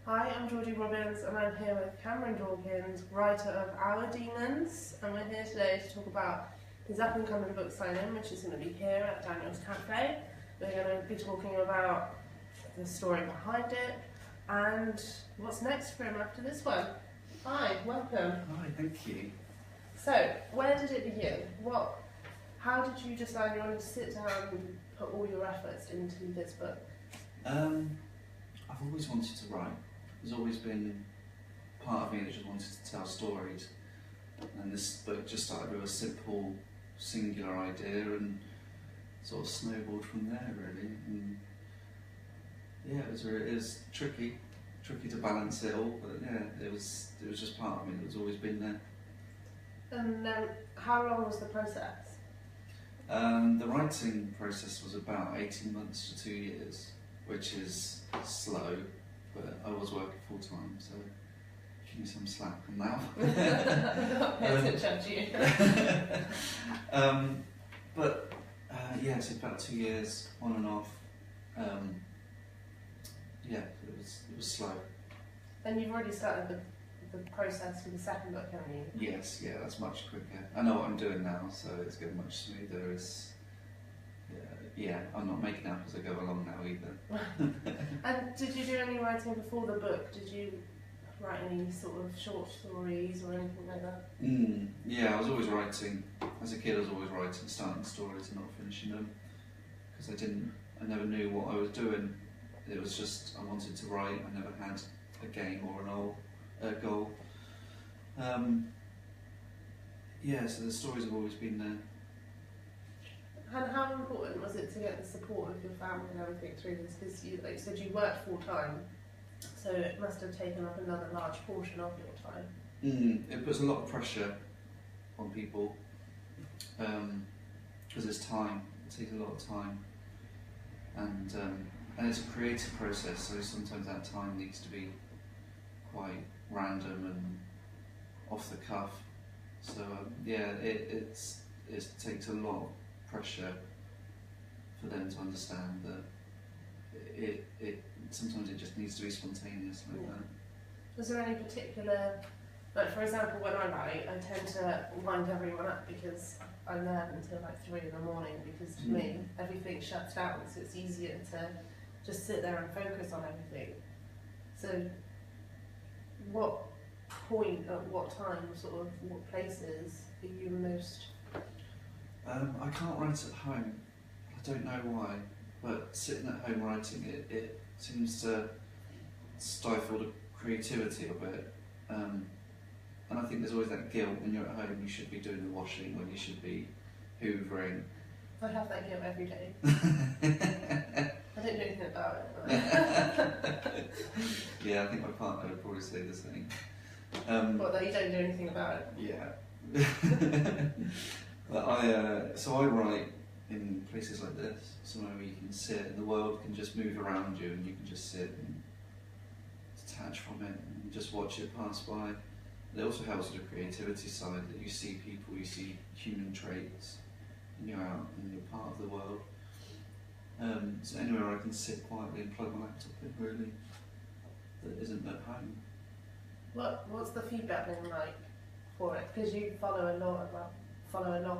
Hi, I'm Georgie Robbins and I'm here with Cameron Dawkins, writer of Our Demons, and we're here today to talk about his up and coming book signing, which is going to be here at Daniel's Cafe. We're going to be talking about the story behind it and what's next for him after this one. Hi, welcome. Hi, thank you. So, where did it begin? How did you decide you wanted to sit down and put all your efforts into this book? I've always wanted to write. There's always been part of me that just wanted to tell stories, and this book just started with a simple, singular idea and sort of snowballed from there, really. And yeah, it was tricky to balance it all, but yeah, it was just part of me that's always been there. And how long was the process? The writing process was about 18 months to 2 years, which is slow, but I was working full time, so give me some slack on that. I'm not here to judge you. Yeah, so about 2 years, on and off. Yeah, it was slow. And you've already started the process for the second book, haven't you? Yes, yeah, that's much quicker. I know what I'm doing now, so it's going much smoother. Yeah, I'm not making up as I go along now either. And did you do any writing before the book? Did you write any sort of short stories or anything like that? Yeah, I was always writing. As a kid I was always writing, starting stories and not finishing them, because I never knew what I was doing. It was just, I wanted to write. I never had a game or a goal. Yeah, so the stories have always been there. And how important was it to get the support of your family and everything through this? Because you, like you said, you worked full time, so it must have taken up another large portion of your time. It puts a lot of pressure on people, because it's time. It takes a lot of time, and it's a creative process. So sometimes that time needs to be quite random and off the cuff. So yeah, it takes a lot of pressure for them to understand that it sometimes it just needs to be spontaneous like that. Was there any particular, like for example, when I write, I tend to wind everyone up because I'm there until like 3 in the morning, because to me everything shuts down, so it's easier to just sit there and focus on everything. So what point, at what time, sort of what places are you most... I can't write at home. I don't know why, but sitting at home writing, it seems to stifle the creativity of it. And I think there's always that guilt when you're at home. You should be doing the washing, when you should be hoovering. I have that guilt every day. I don't do anything about it. Yeah, I think my partner would probably say the same. What, that you don't do anything about it? Yeah. But so I write in places like this, somewhere where you can sit and the world can just move around you and you can just sit and detach from it and just watch it pass by. It also helps with the creativity side, that you see people, you see human traits, and you're out and you're part of the world. So anywhere I can sit quietly and plug my laptop in, really, that isn't at home. What's the feedback been like for it? Because you follow a lot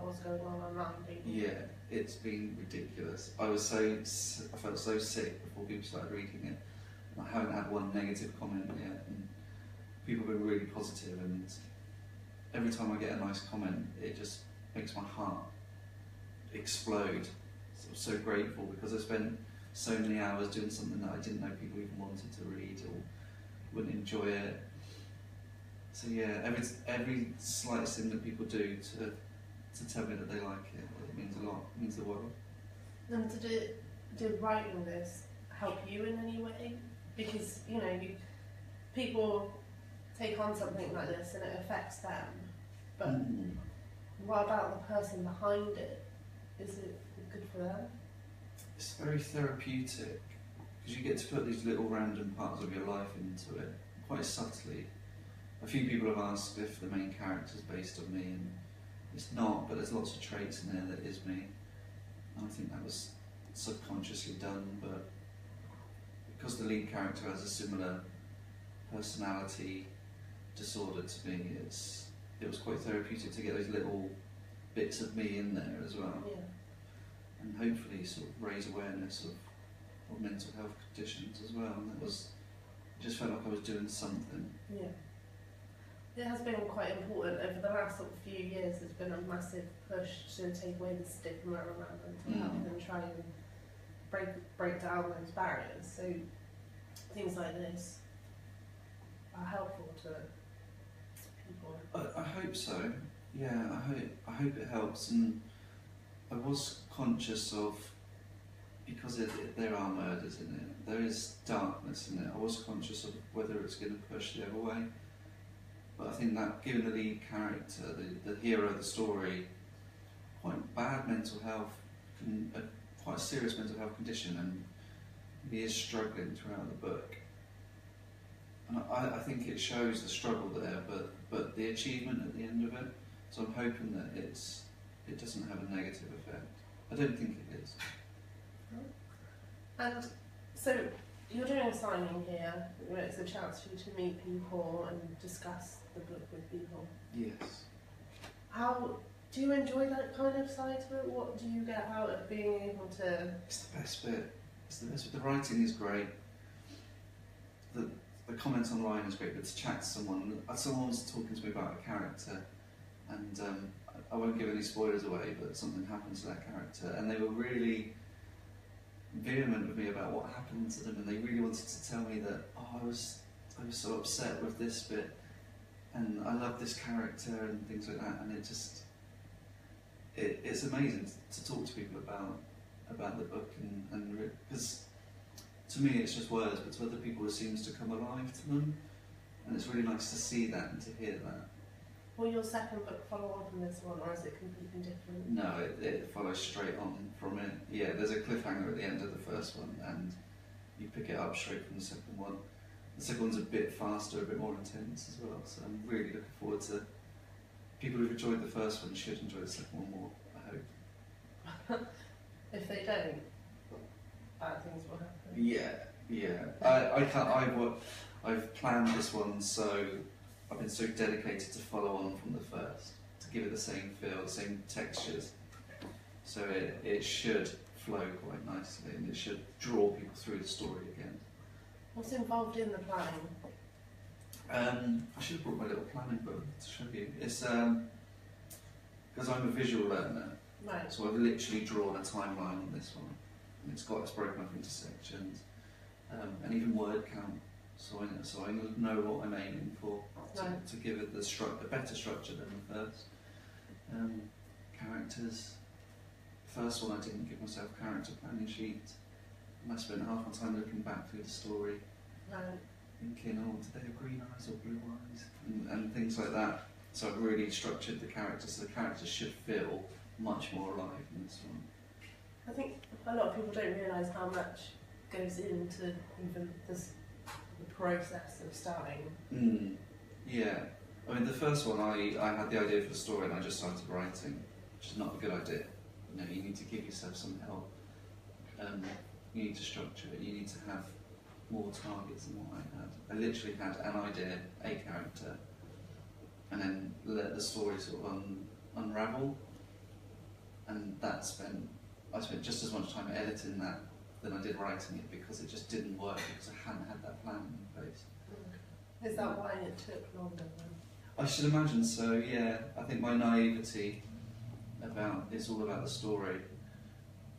what's going on online, don't you? Yeah, it's been ridiculous. I felt so sick before people started reading it. And I haven't had one negative comment yet, and people have been really positive, and every time I get a nice comment, it just makes my heart explode. So I'm so grateful, because I spent so many hours doing something that I didn't know people even wanted to read or wouldn't enjoy it. So yeah, every slightest thing that people do to tell me that they like it means a lot. It means the world. And did writing this help you in any way? Because people take on something like this and it affects them, but what about the person behind it? Is it good for them? It's very therapeutic, because you get to put these little random parts of your life into it, quite subtly. A few people have asked if the main character is based on me, and it's not, but there's lots of traits in there that is me. And I think that was subconsciously done, but because the lead character has a similar personality disorder to me. It was quite therapeutic to get those little bits of me in there as well, and hopefully sort of raise awareness of mental health conditions as well. And it just felt like I was doing something. Yeah. It has been quite important over the last sort of few years. There's been a massive push to take away the stigma around mental health and try and break down those barriers. So things like this are helpful to people. I hope so. Yeah, I hope it helps. And I was conscious of, because there are murders in it, there is darkness in it. I was conscious of whether it's going to push the other way. But I think that, given the lead character, the hero of the story, quite bad mental health, quite a serious mental health condition, and he is struggling throughout the book. And I think it shows the struggle there, but the achievement at the end of it. So I'm hoping that it doesn't have a negative effect. I don't think it is. And so you're doing a signing here, where it's a chance for you to meet people and discuss the book with people. Yes. How do you enjoy that kind of side to it? What do you get out of being able to? It's the best bit. It's the best bit. The writing is great. The comments online is great, but to chat to someone was talking to me about a character, and I won't give any spoilers away, but something happened to that character, and they were really vehement with me about what happened to them, and they really wanted to tell me that, I was so upset with this bit, and I love this character and things like that, and it's amazing to talk to people about the book, and because to me it's just words, but to other people it seems to come alive to them, and it's really nice to see that and to hear that. Will your second book follow on from this one, or is it completely different? No, it follows straight on from it. Yeah, there's a cliffhanger at the end of the first one, and you pick it up straight from the second one. The second one's a bit faster, a bit more intense as well, so I'm really looking forward to... People who've enjoyed the first one should enjoy the second one more, I hope. If they don't, bad things will happen. Yeah. I've planned this one, so I've been so dedicated to follow on from the first, to give it the same feel, the same textures, so it should flow quite nicely, and it should draw people through the story again. What's involved in the planning? I should have brought my little planning book to show you. It's because I'm a visual learner, Right. so I've literally drawn a timeline on this one, and it's broken up into sections, and even word count. So I know what I'm aiming for to give it a better structure than the first. Characters. First one I didn't give myself a character planning sheet, and I spent half my time looking back through the story, thinking, did they have green eyes or blue eyes, and things like that. So I've really structured the characters, so the characters should feel much more alive in this one. I think a lot of people don't realise how much goes into even the process of starting. Yeah, I mean the first one I had the idea for the story and I just started writing, which is not a good idea. You need to give yourself some help. You need to structure it, you need to have more targets than what I had. I literally had an idea, a character, and then let the story sort of unravel, and I spent just as much time editing that than I did writing it, because it just didn't work, because I hadn't had that plan in place. Is that why it took longer then? I should imagine so, yeah. I think my naivety it's all about the story.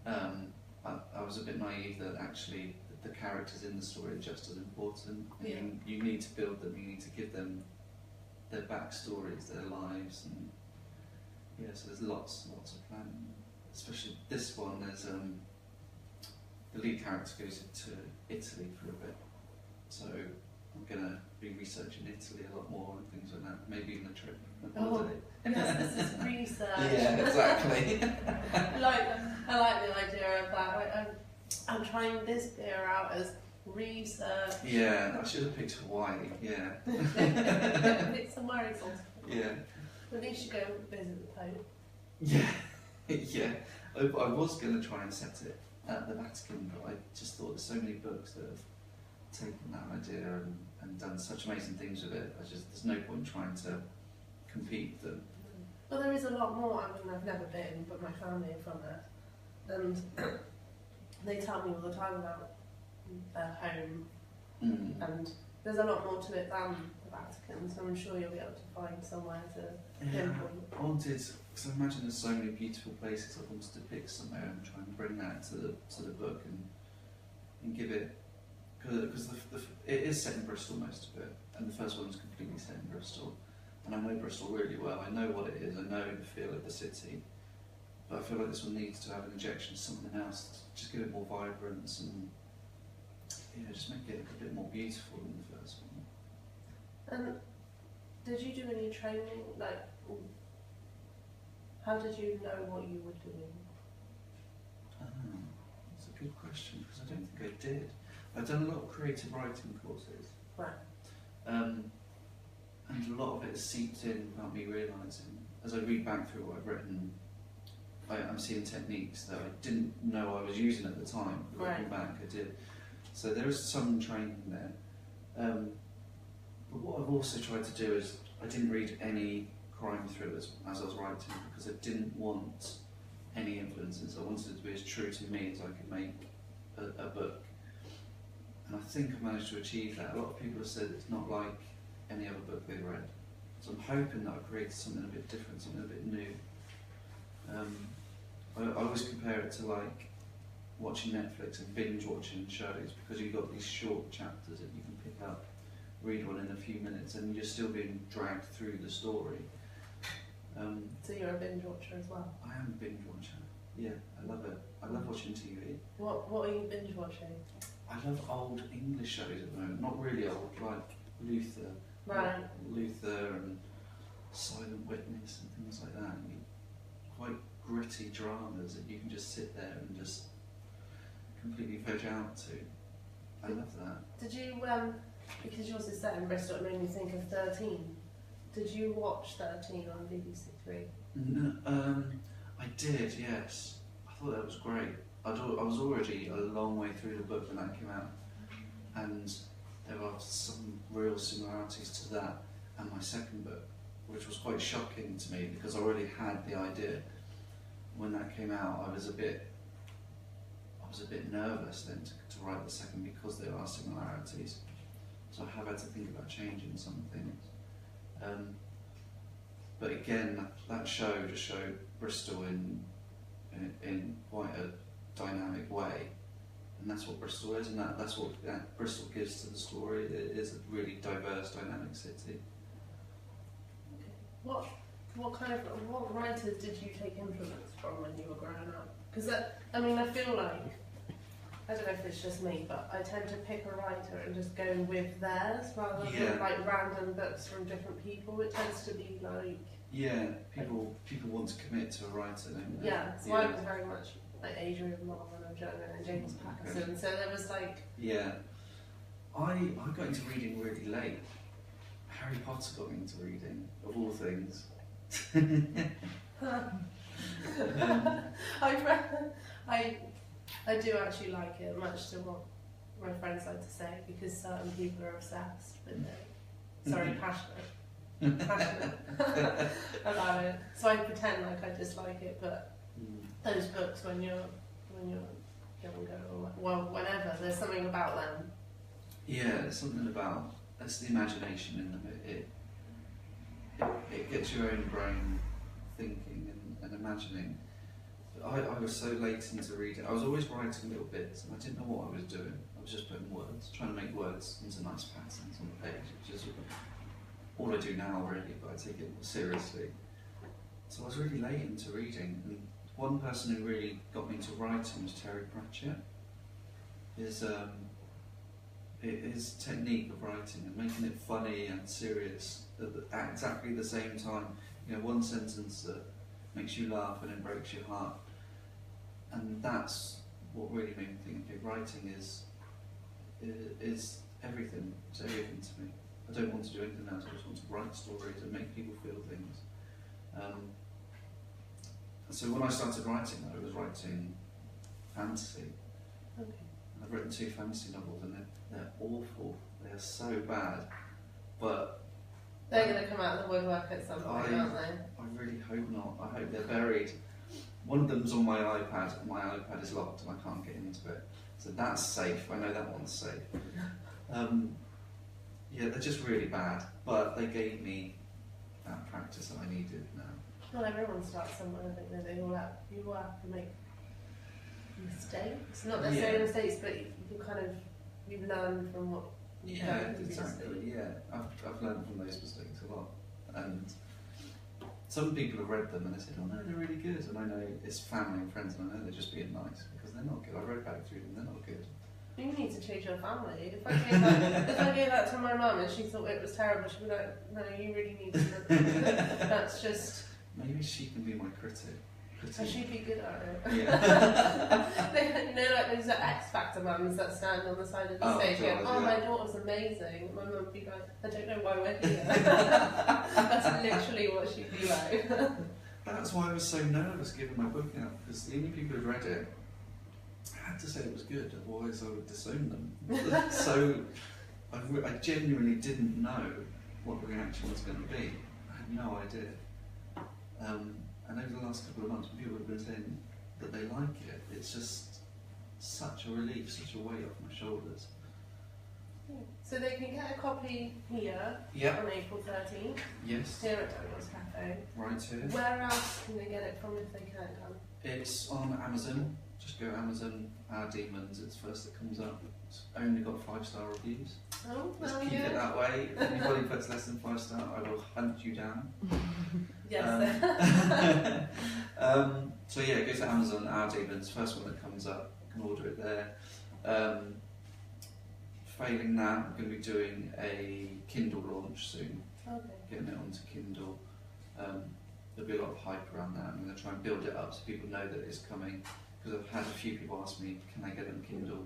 I was a bit naive that actually the characters in the story are just as important. Yeah. You need to build them, you need to give them their backstories, their lives, and so there's lots of planning. Especially this one, there's the lead character goes to Italy for a bit, so I'm going to be researching Italy a lot more and things like that, maybe even a trip, a holiday. Yes, this is research. Yeah, exactly. I like the idea of that. Like, I'm trying this beer out as research. Yeah, I should have picked Hawaii, yeah. It's somewhere exotic. Yeah. At least you go visit the Pope. Yeah, yeah. I was going to try and set it at the Vatican, but I just thought there's so many books that have taken that idea and done such amazing things with it. There's no point trying to compete with them. Well, there is a lot more. I mean, I've never been, but my family are from there, and they tell me all the time about their home, and there's a lot more to it than the Vatican. So I'm sure you'll be able to find somewhere to pinpoint. I wanted, because I imagine there's so many beautiful places. I wanted to pick somewhere and try and bring that to the book and give it, because it is set in Bristol, most of it, and the first one is completely set in Bristol. And I know Bristol really well. I know what it is. I know the feel of the city. But I feel like this one needs to have an injection of something else. Just give it more vibrance and just make it a bit more beautiful than the first one. And did you do any training? Like, how did you know what you were doing? That's a good question, because I don't think I did. I've done a lot of creative writing courses. Right. And a lot of it has seeped in without me realising. As I read back through what I've written, I'm seeing techniques that I didn't know I was using at the time. But looking back, I did. So there is some training there. But what I've also tried to do is, I didn't read any crime thrillers as I was writing, because I didn't want any influences. I wanted it to be as true to me as I could make a book. And I think I managed to achieve that. A lot of people have said it's not like any other book they've read. So I'm hoping that I've created something a bit different, something a bit new. I always compare it to like watching Netflix and binge watching shows, because you've got these short chapters that you can pick up, read one in a few minutes, and you're still being dragged through the story. So you're a binge watcher as well? I am a binge watcher. Yeah, I love it. I love watching TV. What are you binge watching? I love old English shows at the moment. Not really old, like Luther. Right. Luther and Silent Witness and things like that. Quite gritty dramas that you can just sit there and just completely veg out to. I love that. Did you, because yours is set in Bristol, it made me think of 13. Did you watch 13 on BBC Three? No, I did, yes. I thought that was great. I was already a long way through the book when that came out, and there are some real similarities to that and my second book, which was quite shocking to me, because I already had the idea. When that came out, I was a bit nervous then to write the second, because there are similarities. So I have had to think about changing some things. But again, that show just showed Bristol in quite a dynamic way. And that's what Bristol is, and that's what Bristol gives to the story. It is a really diverse, dynamic city. Okay. What writers did you take influence from when you were growing up? Because I feel like, I don't know if it's just me, but I tend to pick a writer and just go with theirs rather than like random books from different people. It tends to be like people want to commit to a writer, don't they? Yeah, so I was very much like Adrian Moore and Joan and James Patterson. So there was like I got into reading really late. Harry Potter got me into reading, of all things. I do actually like it, much to what my friends like to say, because certain people are obsessed with it. Passionate about it. So I pretend like I dislike it, but those books, when you're younger, or whenever, there's something about them. Yeah, there's something about, that's the imagination in them. It gets your own brain thinking and imagining. I was so late into reading. I was always writing little bits, and I didn't know what I was doing. I was just putting words, trying to make words into nice patterns on the page, which is all I do now, really, but I take it seriously. So I was really late into reading, and one person who really got me into writing was Terry Pratchett. His technique of writing and making it funny and serious at exactly the same time. You know, one sentence that makes you laugh and then breaks your heart. And that's what really made me think, okay, writing is everything. It's everything to me. I don't want to do anything else. I just want to write stories and make people feel things. So when I started writing, I was writing fantasy. Okay. I've written 2 fantasy novels, and They're awful. They are so bad. But They're going to come out of the woodwork at some point, aren't they? I really hope not. I hope they're buried. One of them's on my iPad, and my iPad is locked and I can't get into it. So that's safe. I know that one's safe. Yeah, they're just really bad. But they gave me that practice that I needed now. Well, everyone starts somewhere, I think they all have, you all have to make mistakes. Not necessarily mistakes, but you learn from what you've done. Exactly. Yeah, I've learned from those mistakes a lot. And some people have read them and they said, oh no, they're really good. And I know it's family and friends and I know they're just being nice because they're not good. I've read back through them, they're not good. You need to change your family. If I gave that to my mum and she thought it was terrible, she'd be like, no, you really need to look at it. That's just... Maybe she can be my critic. She'd be good at it. Yeah. You know, like those X Factor mums that stand on the side of the stage going, oh, my daughter's amazing. My mum would be like, I don't know why we're here. That's literally what she'd be like. That's why I was so nervous giving my book out, because the only people who'd read it had to say it was good, otherwise I would disown them. So I genuinely didn't know what the reaction was going to be. I had no idea. And over the last couple of months, people have been saying that they like it. It's just such a relief, such a weight off my shoulders. So they can get a copy here on April 13th. Yes. Here at Dawkins Cafe. Right here. Where else can they get it from if they can't come? It's on Amazon. Just go Amazon, Our Demons, it's first that comes up. It's only got 5-star reviews. Oh, Just well, keep it that way. If anybody puts less than 5-star, I will hunt you down. Yes. So yeah, go to Amazon, Our Demons, first one that comes up. You can order it there. Failing that, I'm going to be doing a Kindle launch soon. Okay. Getting it onto Kindle. There'll be a lot of hype around that. I'm going to try and build it up so people know that it's coming. Because I've had a few people ask me, can I get it on Kindle?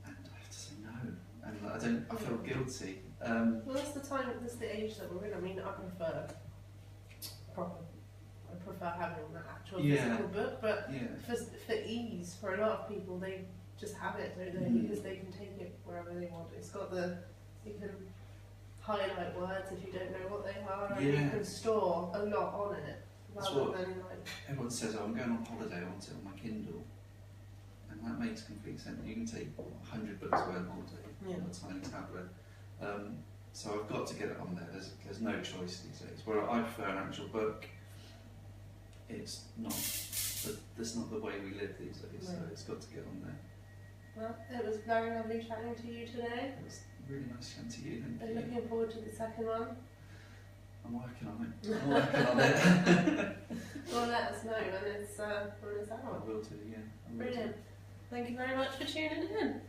And I have to say no. And I feel guilty. Well, that's the age that we're in. I mean, I prefer having the actual physical book, but for ease, for a lot of people, they just have it, don't they? Because they can take it wherever they want. It's got you can highlight words if you don't know what they are, and you can store a lot on it. Rather than everyone says, oh, I'm going on holiday, I want it on my Kindle. And that makes complete sense. You can take 100 books away on holiday on a tiny tablet. So I've got to get it on there. There's no choice these days. Where I prefer an actual book, it's not. That's not the way we live these days. So it's got to get on there. Well, it was very lovely chatting to you today. It was really nice chatting to you. I'm looking forward to the second one. I'm working on it. Well, let us know when it's out. I will do, yeah. Brilliant. Thank you very much for tuning in.